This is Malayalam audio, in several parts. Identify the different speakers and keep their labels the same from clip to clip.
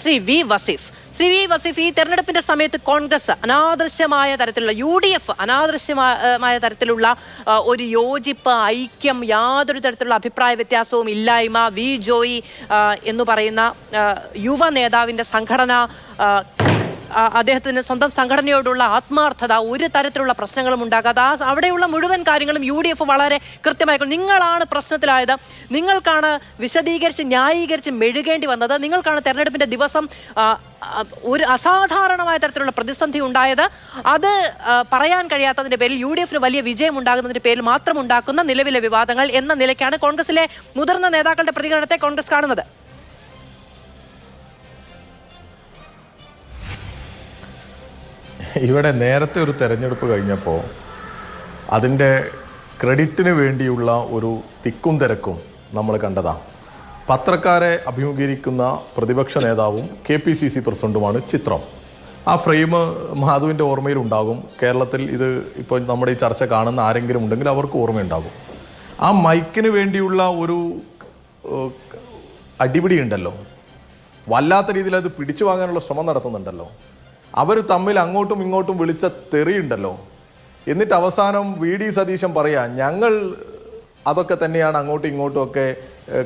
Speaker 1: ശ്രീ വി വസീഫ് ഈ തെരഞ്ഞെടുപ്പിന്റെ സമയത്ത് കോൺഗ്രസ് അനാദൃശ്യമായ തരത്തിലുള്ള UDF അനാദൃശ്യമായ തരത്തിലുള്ള ഒരു യോജിപ്പ്, ഐക്യം, യാതൊരു തരത്തിലുള്ള അഭിപ്രായ വ്യത്യാസവും ഇല്ലായ്മ, വി ജോയി എന്ന് പറയുന്ന യുവ നേതാവിന്റെ സംഘടന, അദ്ദേഹത്തിന് സ്വന്തം സംഘടനയോടുള്ള ആത്മാർത്ഥത, ഒരു തരത്തിലുള്ള പ്രശ്നങ്ങളും ഉണ്ടാകാതെ അവിടെയുള്ള മുഴുവൻ കാര്യങ്ങളും UDF വളരെ കൃത്യമായി. നിങ്ങളാണ് പ്രശ്നത്തിലായത്, നിങ്ങൾക്കാണ് വിശദീകരിച്ച് ന്യായീകരിച്ച് മെഴുകേണ്ടി വന്നത്, നിങ്ങൾക്കാണ് തെരഞ്ഞെടുപ്പിന്റെ ദിവസം ഒരു അസാധാരണമായ തരത്തിലുള്ള പ്രതിസന്ധി ഉണ്ടായത്. അത് പറയാൻ കഴിയാത്തതിന്റെ പേരിൽ UDFന് വലിയ വിജയം ഉണ്ടാകുന്നതിന്റെ പേരിൽ മാത്രം ഉണ്ടാക്കുന്ന നിലവിലെ വിവാദങ്ങൾ എന്ന നിലയ്ക്കാണ് കോൺഗ്രസിലെ മുതിർന്ന നേതാക്കളുടെ പ്രതികരണത്തെ കോൺഗ്രസ് കാണുന്നത്.
Speaker 2: ഇവിടെ നേരത്തെ ഒരു തെരഞ്ഞെടുപ്പ് കഴിഞ്ഞപ്പോൾ അതിൻ്റെ ക്രെഡിറ്റിന് വേണ്ടിയുള്ള ഒരു തിക്കും തിരക്കും നമ്മൾ കണ്ടതാണ്. പത്രക്കാരെ അഭിമുഖീകരിക്കുന്ന പ്രതിപക്ഷ നേതാവും KPCC പ്രസിഡന്റുമാണ് ചിത്രം. ആ ഫ്രെയിം മാധുവിൻ്റെ ഓർമ്മയിലുണ്ടാകും. കേരളത്തിൽ ഇത് ഇപ്പോൾ നമ്മുടെ ഈ ചർച്ച കാണുന്ന ആരെങ്കിലും ഉണ്ടെങ്കിൽ അവർക്ക് ഓർമ്മയുണ്ടാകും. ആ മൈക്കിന് വേണ്ടിയുള്ള ഒരു അടിപിടി ഉണ്ടല്ലോ, വല്ലാത്ത രീതിയിൽ അത് പിടിച്ചു വാങ്ങാനുള്ള ശ്രമം നടത്തുന്നുണ്ടല്ലോ. അവർ തമ്മിൽ അങ്ങോട്ടും ഇങ്ങോട്ടും വിളിച്ച തെറിയുണ്ടല്ലോ. എന്നിട്ട് അവസാനം VD സതീശൻ പറയാ ഞങ്ങൾ അതൊക്കെ തന്നെയാണ് അങ്ങോട്ടും ഇങ്ങോട്ടും ഒക്കെ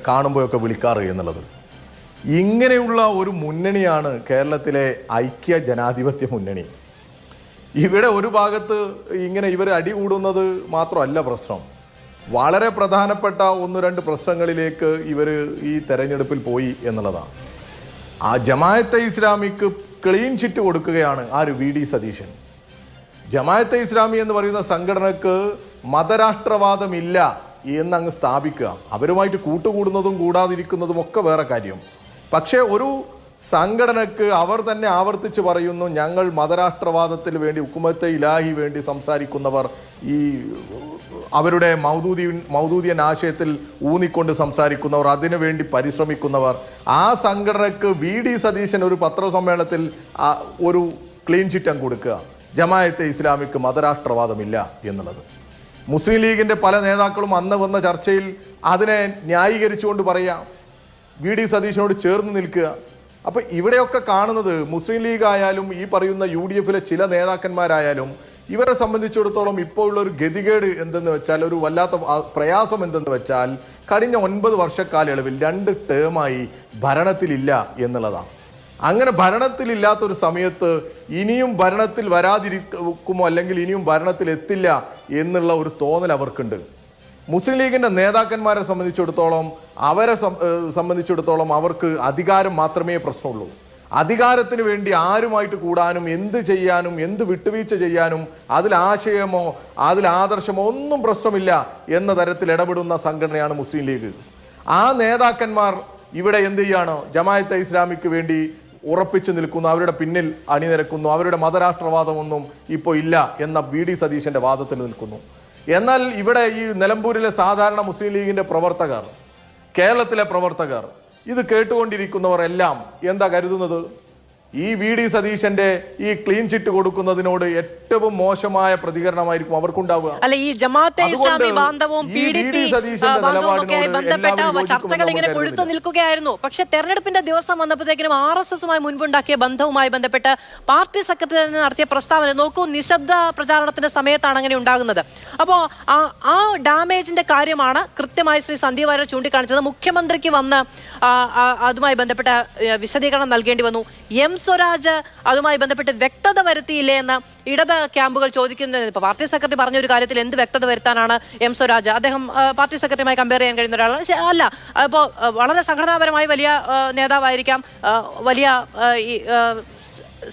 Speaker 2: കാണുമ്പോഴൊക്കെ വിളിക്കാറ് എന്നുള്ളത്. ഇങ്ങനെയുള്ള ഒരു മുന്നണിയാണ് കേരളത്തിലെ ഐക്യ ജനാധിപത്യ മുന്നണി. ഇവിടെ ഒരു ഭാഗത്ത് ഇങ്ങനെ ഇവർ അടി കൂടുന്നത് മാത്രമല്ല പ്രശ്നം, വളരെ പ്രധാനപ്പെട്ട 1-2 പ്രശ്നങ്ങളിലേക്ക് ഇവർ ഈ തെരഞ്ഞെടുപ്പിൽ പോയി എന്നുള്ളതാണ്. ആ ജമാഅത്തെ ഇസ്ലാമിക്ക് ക്ലീൻ ചിറ്റ് കൊടുക്കുകയാണ് VD സതീശൻ. ജമാഅത്തെ ഇസ്ലാമി എന്ന് പറയുന്ന സംഘടനക്ക് മതരാഷ്ട്രവാദമില്ല എന്നങ്ങ് സ്ഥാപിക്കുക. അവരുമായിട്ട് കൂട്ടുകൂടുന്നതും കൂടാതിരിക്കുന്നതും ഒക്കെ വേറെ കാര്യം. പക്ഷേ ഒരു സംഘടനക്ക് അവർ തന്നെ ആവർത്തിച്ച് പറയുന്നു ഞങ്ങൾ മതരാഷ്ട്രവാദത്തിന് വേണ്ടി, ഹുക്കുമത്തെ ഇലാഹി വേണ്ടി സംസാരിക്കുന്നവർ, ഈ അവരുടെ മൗദൂദിയൻ ആശയത്തിൽ ഊന്നിക്കൊണ്ട് സംസാരിക്കുന്നവർ, അതിനു വേണ്ടി പരിശ്രമിക്കുന്നവർ, ആ സംഘടനക്ക് VD സതീശൻ ഒരു പത്രസമ്മേളനത്തിൽ ഒരു ക്ലീൻ ചിറ്റ് കൊടുക്കുക ജമാഅത്തെ ഇസ്ലാമിക്ക് മതരാഷ്ട്രവാദമില്ല എന്നുള്ളത്. മുസ്ലിം ലീഗിൻ്റെ പല നേതാക്കളും അന്ന് വന്ന ചർച്ചയിൽ അതിനെ ന്യായീകരിച്ചുകൊണ്ട് പറയാം, VD സതീശനോട് ചേർന്ന് നിൽക്കുക. അപ്പോൾ ഇവിടെയൊക്കെ കാണുന്നത് മുസ്ലിം ലീഗ് ആയാലും ഈ പറയുന്ന UDFലെ ചില നേതാക്കന്മാരായാലും ഇവരെ സംബന്ധിച്ചിടത്തോളം ഇപ്പോൾ ഉള്ളൊരു ഗതികേട് എന്തെന്ന് വെച്ചാൽ, ഒരു വല്ലാത്ത പ്രയാസം എന്തെന്ന് വെച്ചാൽ, കഴിഞ്ഞ 9 വർഷക്കാലയളവിൽ 2 ടേമായി ഭരണത്തിലില്ല എന്നുള്ളതാണ്. അങ്ങനെ ഭരണത്തിലില്ലാത്തൊരു സമയത്ത് ഇനിയും ഭരണത്തിൽ വരാതിരിക്കുമോ അല്ലെങ്കിൽ ഇനിയും ഭരണത്തിൽ എത്തില്ല എന്നുള്ള ഒരു തോന്നൽ അവർക്കുണ്ട്. മുസ്ലിം ലീഗിൻ്റെ നേതാക്കന്മാരെ സംബന്ധിച്ചിടത്തോളം അവർക്ക് അധികാരം മാത്രമേ പ്രശ്നമുള്ളൂ. അധികാരത്തിന് വേണ്ടി ആരുമായിട്ട് കൂടാനും എന്ത് ചെയ്യാനും എന്ത് വിട്ടുവീഴ്ച ചെയ്യാനും അതിൽ ആശയമോ അതിൽ ആദർശമോ ഒന്നും പ്രശ്നമില്ല എന്ന തരത്തിൽ ഇടപെടുന്ന സംഘടനയാണ് മുസ്ലിം ലീഗ്. ആ നേതാക്കന്മാർ ഇവിടെ എന്ത് ചെയ്യാണ്? ജമാഅത്തെ ഇസ്ലാമിക്ക് വേണ്ടി ഉറപ്പിച്ചു നിൽക്കുന്നു, അവരുടെ പിന്നിൽ അണിനിരക്കുന്നു, അവരുടെ മതരാഷ്ട്രവാദമൊന്നും ഇപ്പോൾ ഇല്ല എന്ന VD സതീശൻ്റെ വാദത്തിൽ നിൽക്കുന്നു. എന്നാൽ ഇവിടെ ഈ നിലമ്പൂരിലെ സാധാരണ മുസ്ലിം ലീഗിൻ്റെ പ്രവർത്തകർ, കേരളത്തിലെ പ്രവർത്തകർ, ഇത് കേട്ടുകൊണ്ടിരിക്കുന്നവർ എല്ലാം എന്താ കരുതുന്നത്? ഈ VD സതീശന്റെ ഈ ക്ലീൻ ചിറ്റ് കൊടുക്കുന്നതിനോട് ഏറ്റവും മോശമായ പ്രതികരണമായിരിക്കും അവർക്കുണ്ടാവുക.
Speaker 1: അല്ല, ഈ ജമാഅത്തെ ഇസ്ലാമി ബാന്ധവവും PDP ബന്ധപ്പെട്ട ചർച്ചകൾ ഇങ്ങനെ കൊഴുത്തു നിൽക്കുകയായിരുന്നു. പക്ഷെ തെരഞ്ഞെടുപ്പിന്റെ ദിവസം വന്നപ്പോഴത്തേക്കിനും RSSുമായി മുൻപുണ്ടാക്കിയ ബന്ധവുമായി ബന്ധപ്പെട്ട് പാർട്ടി സെക്രട്ടറി നടത്തിയ പ്രസ്താവന നോക്കൂ, നിശബ്ദ പ്രചാരണത്തിന്റെ സമയത്താണ് അങ്ങനെ ഉണ്ടാകുന്നത്. അപ്പോൾ ആ ഡാമേജിന്റെ കാര്യമാണ് കൃത്യമായി ശ്രീ സന്ദീപ് വാര്യർ ചൂണ്ടിക്കാണിച്ചത്. മുഖ്യമന്ത്രിക്ക് വന്ന് അതുമായി ബന്ധപ്പെട്ട വിശദീകരണം നൽകേണ്ടി വന്നു. സ്വരാജ് അതുമായി ബന്ധപ്പെട്ട് വ്യക്തത വരുത്തിയില്ലേ എന്ന് ഇടത് ക്യാമ്പുകൾ ചോദിക്കുന്നത്. ഇപ്പോൾ പാർട്ടി സെക്രട്ടറി പറഞ്ഞ ഒരു കാര്യത്തിൽ എന്ത് വ്യക്തത വരുത്താനാണ് സ്വരാജ്? അദ്ദേഹം പാർട്ടി സെക്രട്ടറിയുമായി കമ്പയർ ചെയ്യാൻ കഴിയുന്ന ഒരാളാണ് അല്ല. അപ്പോൾ വളരെ സംഘടനാപരമായി വലിയ നേതാവായിരിക്കാം, വലിയ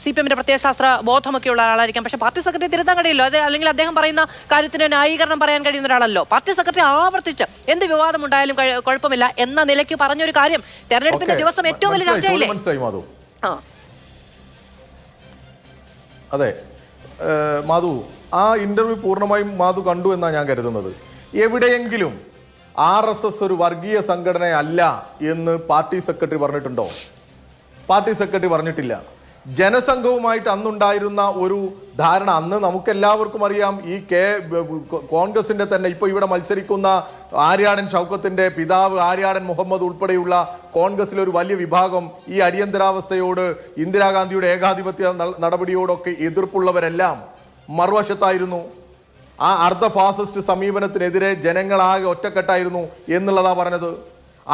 Speaker 1: CPMന്റെ പ്രത്യയശാസ്ത്ര ബോധമൊക്കെയുള്ള ആളായിരിക്കാം. പക്ഷേ പാർട്ടി സെക്രട്ടറി തിരുത്താൻ കഴിയില്ലോ, അത് അല്ലെങ്കിൽ അദ്ദേഹം പറയുന്ന കാര്യത്തിന് ന്യായീകരണം പറയാൻ കഴിയുന്ന ഒരാളല്ലോ. പാർട്ടി സെക്രട്ടറി ആവർത്തിച്ച് എന്ത് വിവാദം ഉണ്ടായാലും കുഴപ്പമില്ല എന്ന നിലയ്ക്ക് പറഞ്ഞൊരു കാര്യം തെരഞ്ഞെടുപ്പിന്റെ ദിവസം ഏറ്റവും വലിയ ചർച്ചയില്ലേ?
Speaker 2: അതെ മാധു, ആ ഇന്റർവ്യൂ പൂർണ്ണമായും മാധു കണ്ടു എന്നാണ് ഞാൻ കരുതുന്നത്. എവിടെയെങ്കിലും RSS ഒരു വർഗീയ സംഘടനയല്ല എന്ന് പാർട്ടി സെക്രട്ടറി പറഞ്ഞിട്ടുണ്ടോ? പാർട്ടി സെക്രട്ടറി പറഞ്ഞിട്ടില്ല. ജനസംഘവുമായിട്ട് അന്നുണ്ടായിരുന്ന ഒരു ധാരണ അന്ന് നമുക്കെല്ലാവർക്കും അറിയാം. ഈ കോൺഗ്രസിന്റെ തന്നെ ഇപ്പോൾ ഇവിടെ മത്സരിക്കുന്ന ആര്യാടൻ ഷൗക്കത്തിന്റെ പിതാവ് ആര്യാടൻ മുഹമ്മദ് ഉൾപ്പെടെയുള്ള കോൺഗ്രസിലെ ഒരു വലിയ വിഭാഗം ഈ അടിയന്തരാവസ്ഥയോട്, ഇന്ദിരാഗാന്ധിയുടെ ഏകാധിപത്യ നടപടിയോടൊക്കെ എതിർപ്പുള്ളവരെല്ലാം മറുവശത്തായിരുന്നു. ആ അർദ്ധ ഫാസിസ്റ്റ് സമീപനത്തിനെതിരെ ജനങ്ങളാകെ ഒറ്റക്കെട്ടായിരുന്നു എന്നുള്ളതാ പറഞ്ഞത്.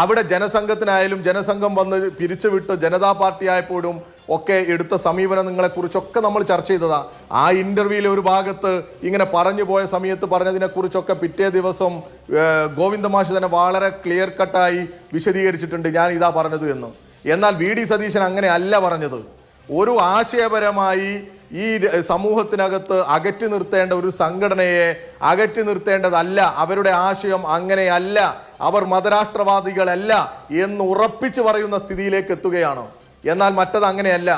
Speaker 2: അവിടെ ജനസംഘത്തിനായാലും ജനസംഘം വന്ന് പിരിച്ചുവിട്ട് ജനതാ പാർട്ടി ആയപ്പോഴും ഒക്കെ എടുത്ത സമീപനങ്ങളെക്കുറിച്ചൊക്കെ നമ്മൾ ചർച്ച ചെയ്തതാ. ആ ഇന്റർവ്യൂവിലെ ഒരു ഭാഗത്ത് ഇങ്ങനെ പറഞ്ഞു പോയ സമയത്ത് പറഞ്ഞതിനെക്കുറിച്ചൊക്കെ പിറ്റേ ദിവസം ഗോവിന്ദമാഷ് തന്നെ വളരെ ക്ലിയർ കട്ടായി വിശദീകരിച്ചിട്ടുണ്ട്, ഞാൻ ഇതാ പറഞ്ഞത് എന്ന്. എന്നാൽ വി.ഡി. സതീശൻ അങ്ങനെ അല്ല പറഞ്ഞത്. ഒരു ആശയപരമായി ഈ സമൂഹത്തിനകത്ത് അകറ്റി നിർത്തേണ്ട ഒരു സംഘടനയെ അകറ്റി നിർത്തേണ്ടതല്ല, അവരുടെ ആശയം അങ്ങനെയല്ല, അവർ മതരാഷ്ട്രവാദികളല്ല എന്ന് ഉറപ്പിച്ചു പറയുന്ന സ്ഥിതിയിലേക്ക് എത്തുകയാണ്. എന്നാൽ മറ്റത് അങ്ങനെയല്ല.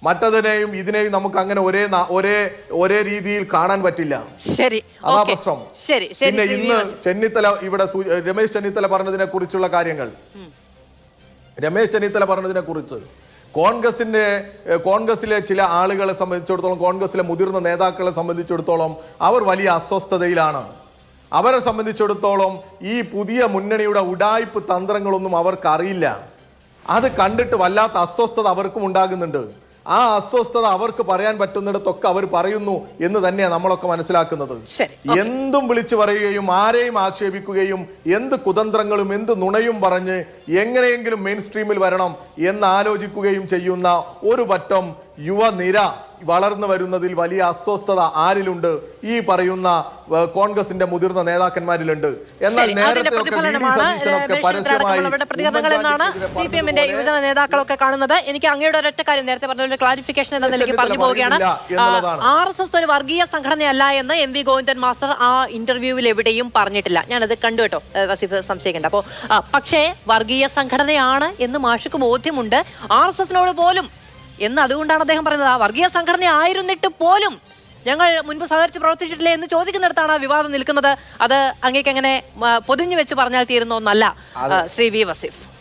Speaker 2: മറ്റതിനെയും ഇതിനെയും നമുക്ക് അങ്ങനെ ഒരേ രീതിയിൽ കാണാൻ പറ്റില്ല.
Speaker 1: ശരി,
Speaker 2: അതാ പ്രശ്നം. പിന്നെ ഇന്ന് ചെന്നിത്തല ഇവിടെ രമേശ് ചെന്നിത്തല പറഞ്ഞതിനെ കുറിച്ചുള്ള കാര്യങ്ങൾ, രമേശ് ചെന്നിത്തല പറഞ്ഞതിനെ കുറിച്ച് കോൺഗ്രസിലെ ചില ആളുകളെ സംബന്ധിച്ചിടത്തോളം, കോൺഗ്രസിലെ മുതിർന്ന നേതാക്കളെ സംബന്ധിച്ചിടത്തോളം അവർ വലിയ അസ്വസ്ഥതയിലാണ്. അവരെ സംബന്ധിച്ചിടത്തോളം ഈ പുതിയ മുന്നണിയുടെ ഉഡായിപ്പ് തന്ത്രങ്ങളൊന്നും അവർക്ക് അറിയില്ല. അത് കണ്ടിട്ട് വല്ലാത്ത അസ്വസ്ഥത അവർക്കും ഉണ്ടാകുന്നുണ്ട്. ആ അസ്വസ്ഥത അവർക്ക് പറയാൻ പറ്റുന്നിടത്തൊക്കെ അവർ പറയുന്നു എന്ന് തന്നെയാണ് നമ്മളൊക്കെ മനസ്സിലാക്കുന്നത്. എന്തും വിളിച്ചു പറയുകയും ആരെയും ആക്ഷേപിക്കുകയും എന്ത് കുതന്ത്രങ്ങളും എന്ത് നുണയും പറഞ്ഞ് എങ്ങനെയെങ്കിലും മെയിൻ സ്ട്രീമിൽ വരണം എന്ന് ആലോചിക്കുകയും ചെയ്യുന്ന ഒരു പറ്റം യുവനിര വളർന്നു വരുന്നതിൽ വലിയ അസ്വസ്ഥത ആരിലുണ്ട്? ഈ പറയുന്ന കോൺഗ്രസിന്റെ മുതിർന്ന നേതാക്കന്മാരിലുണ്ട്. എന്നാൽ നേരത്തെ
Speaker 1: CPM-ന്റെ യുവജന നേതാക്കളൊക്കെ കാണുന്നത്. എനിക്ക് അങ്ങയുടെ ഒരൊറ്റ കാര്യം നേരത്തെ പറഞ്ഞ ക്ലാരിഫിക്കേഷൻ എന്ന നിലയ്ക്ക് പറഞ്ഞു പോവുകയാണ്. RSS ഒരു വർഗീയ സംഘടനയല്ല എന്ന് MV ഗോവിന്ദൻ മാസ്റ്റർ ആ ഇന്റർവ്യൂവിൽ എവിടെയും പറഞ്ഞിട്ടില്ല. ഞാനത് കണ്ടു കേട്ടോ, വസീഫ് സംശയിക്കേണ്ട. അപ്പോൾ പക്ഷേ വർഗീയ സംഘടനയാണ് എന്ന് മാഷക്ക് ബോധ്യമുണ്ട്, RSS-നോട് പോലും എന്ന്. അതുകൊണ്ടാണ് അദ്ദേഹം പറയുന്നത് ആ വർഗീയ സംഘടന ആയിരുന്നിട്ട് പോലും ഞങ്ങൾ മുൻപ് സഹകരിച്ച് പ്രവർത്തിച്ചിട്ടില്ലേ എന്ന് ചോദിക്കുന്നിടത്താണ് ആ വിവാദം നിൽക്കുന്നത്. അത് അങ്ങേക്ക് അങ്ങനെ പൊതിഞ്ഞു വെച്ച് പറഞ്ഞാൽ തീരുന്ന ഒന്നല്ല ശ്രീ വി. വസീഫ്.